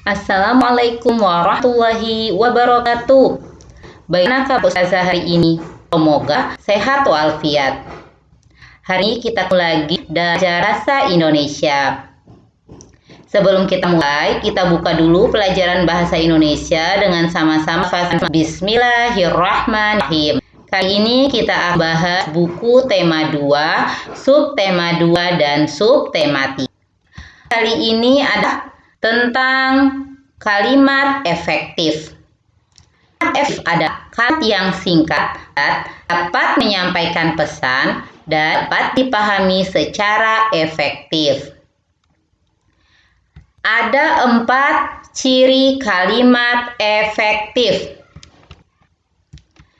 Assalamualaikum warahmatullahi wabarakatuh. Bagaimana Ustazah hari ini? Semoga sehat walafiat. Hari ini kita mulai lagi belajar bahasa Indonesia. Sebelum kita mulai, kita buka dulu pelajaran bahasa Indonesia dengan sama-sama Bismillahirrahmanirrahim. Kali ini kita akan bahas buku tema 2, subtema 2, dan subtema 3. Kali ini ada tentang kalimat efektif. Efektif ada kalimat yang singkat, dapat menyampaikan pesan, dan dapat dipahami secara efektif. Ada 4 ciri kalimat efektif.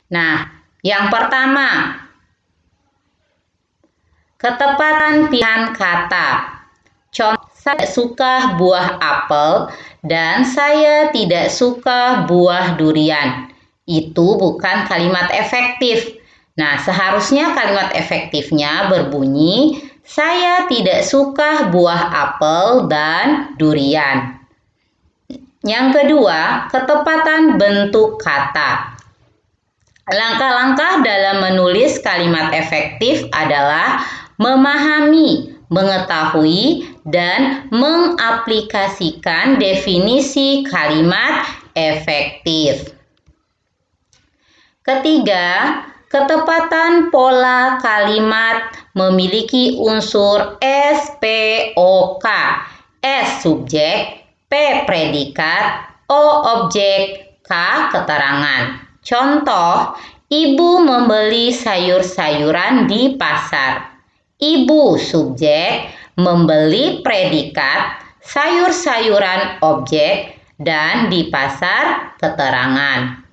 Nah, yang pertama, ketepatan pilihan kata. Contoh, saya suka buah apel dan saya tidak suka buah durian. Itu bukan kalimat efektif. Nah, seharusnya kalimat efektifnya berbunyi, saya tidak suka buah apel dan durian. Yang kedua, ketepatan bentuk kata. Langkah-langkah dalam menulis kalimat efektif adalah memahami, mengetahui, dan mengaplikasikan definisi kalimat efektif. Ketiga, ketepatan pola kalimat memiliki unsur SPOK. S subjek, P predikat, O objek, K keterangan. Contoh, ibu membeli sayur-sayuran di pasar. Ibu subjek, membeli predikat, sayur-sayuran objek, dan di pasar keterangan.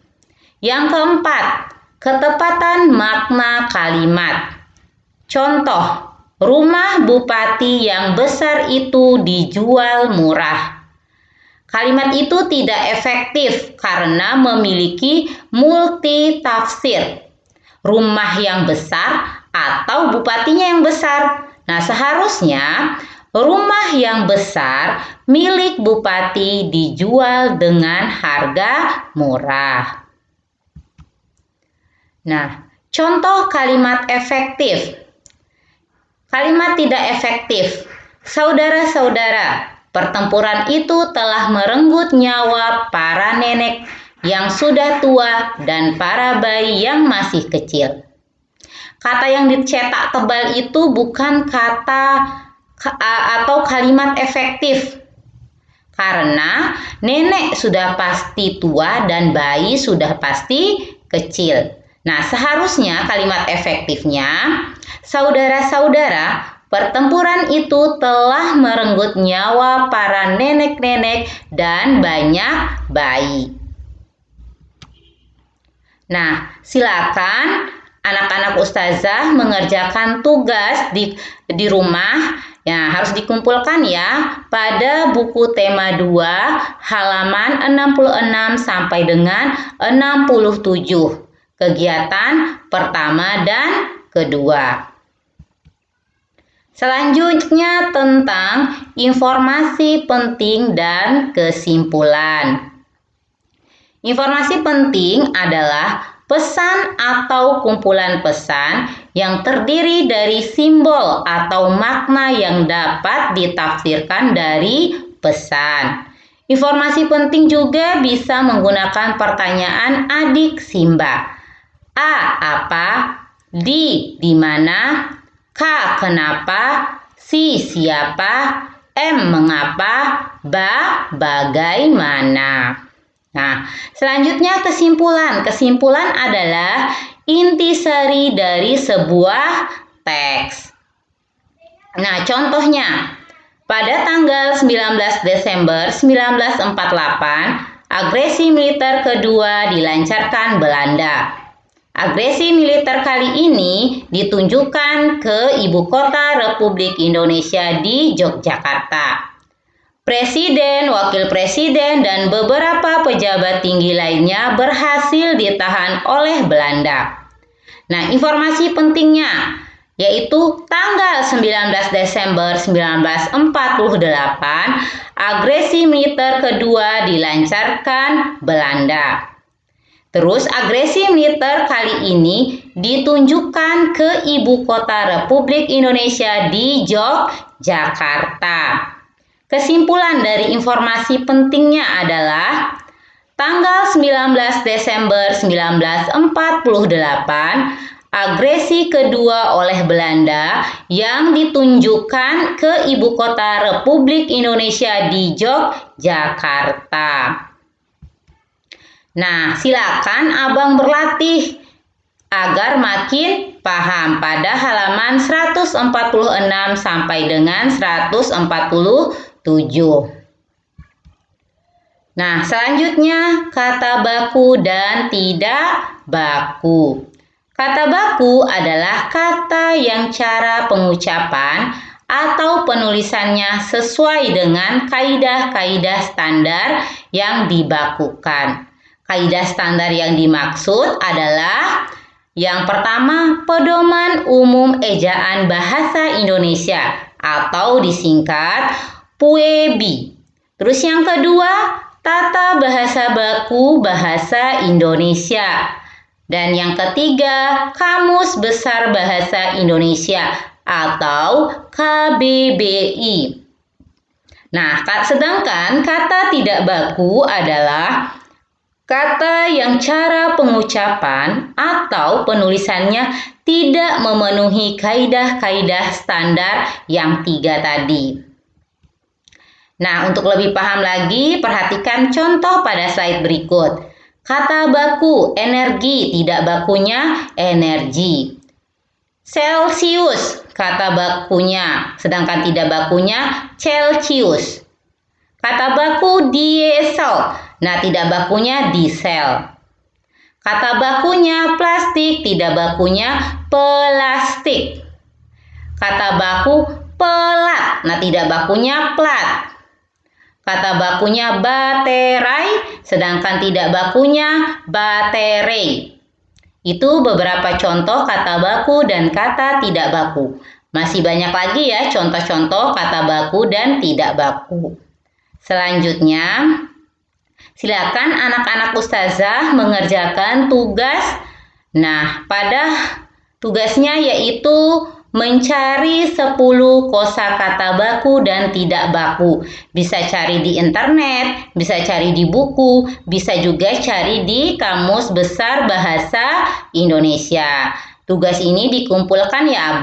Yang keempat, ketepatan makna kalimat. Contoh, rumah bupati yang besar itu dijual murah. Kalimat itu tidak efektif karena memiliki multi tafsir. Rumah yang besar atau bupatinya yang besar. Nah, seharusnya rumah yang besar milik bupati dijual dengan harga murah. Nah, contoh kalimat efektif. Kalimat tidak efektif. Saudara-saudara, pertempuran itu telah merenggut nyawa para nenek yang sudah tua dan para bayi yang masih kecil. Kata yang dicetak tebal itu bukan kata atau kalimat efektif. Karena nenek sudah pasti tua dan bayi sudah pasti kecil. Nah, seharusnya kalimat efektifnya, saudara-saudara, pertempuran itu telah merenggut nyawa para nenek-nenek dan banyak bayi. Nah, silakan anak-anak ustazah mengerjakan tugas di rumah. Ya, harus dikumpulkan ya pada buku tema 2 halaman 66 sampai dengan 67. Kegiatan pertama dan kedua. Selanjutnya tentang informasi penting dan kesimpulan. Informasi penting adalah pesan atau kumpulan pesan yang terdiri dari simbol atau makna yang dapat ditafsirkan dari pesan. Informasi penting juga bisa menggunakan pertanyaan adik Simba. A. Apa? Di mana? K. Kenapa? Si. Siapa? M. Mengapa? Ba. Bagaimana? Nah, selanjutnya kesimpulan. Kesimpulan adalah intisari dari sebuah teks. Nah, contohnya, pada tanggal 19 Desember 1948, agresi militer kedua dilancarkan Belanda. Agresi militer kali ini ditunjukkan ke ibu kota Republik Indonesia di Yogyakarta. Presiden, wakil presiden, dan beberapa pejabat tinggi lainnya berhasil ditahan oleh Belanda. Nah, informasi pentingnya, yaitu tanggal 19 Desember 1948, agresi militer kedua dilancarkan Belanda. Terus agresi militer kali ini ditunjukkan ke ibu kota Republik Indonesia di Yogyakarta. Kesimpulan dari informasi pentingnya adalah tanggal 19 Desember 1948, agresi kedua oleh Belanda yang ditunjukkan ke ibu kota Republik Indonesia di Yogyakarta. Nah, silakan Abang berlatih agar makin paham pada halaman 146 sampai dengan 147. Nah, selanjutnya kata baku dan tidak baku. Kata baku adalah kata yang cara pengucapan atau penulisannya sesuai dengan kaidah-kaidah standar yang dibakukan. Kaidah standar yang dimaksud adalah yang pertama, pedoman umum ejaan bahasa Indonesia atau disingkat PUEB. Terus yang kedua, tata bahasa baku bahasa Indonesia. Dan yang ketiga, Kamus Besar Bahasa Indonesia atau KBBI. Nah, sedangkan kata tidak baku adalah kata yang cara pengucapan atau penulisannya tidak memenuhi kaidah-kaidah standar yang 3 tadi. Nah, untuk lebih paham lagi, perhatikan contoh pada slide berikut. Kata baku, energi, tidak bakunya energi. Celsius, kata bakunya, sedangkan tidak bakunya Celcius. Kata baku diesel, nah tidak bakunya diesel. Kata bakunya plastik, tidak bakunya pelastik. Kata baku pelat, nah tidak bakunya plat. Kata bakunya baterai, sedangkan tidak bakunya baterai. Itu beberapa contoh kata baku dan kata tidak baku. Masih banyak lagi ya contoh-contoh kata baku dan tidak baku. Selanjutnya, silakan anak-anak ustazah mengerjakan tugas. Nah, pada tugasnya yaitu mencari 10 kosakata baku dan tidak baku. Bisa cari di internet, bisa cari di buku, bisa juga cari di Kamus Besar Bahasa Indonesia. Tugas ini dikumpulkan ya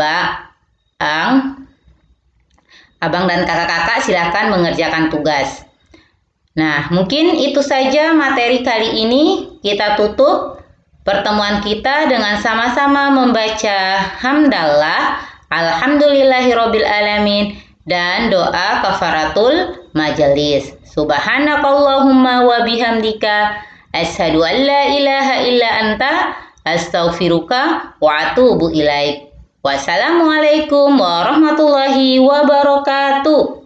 Abang dan kakak-kakak silakan mengerjakan tugas. Nah, mungkin itu saja materi kali ini. Kita tutup pertemuan kita dengan sama-sama membaca hamdalah, alhamdulillahirabbil alamin, dan doa kafaratul majelis. Subhanakallahumma wa bihamdika asyhadu an la ilaha illa anta astaghfiruka wa atubu ilaik. Wassalamualaikum warahmatullahi wabarakatuh.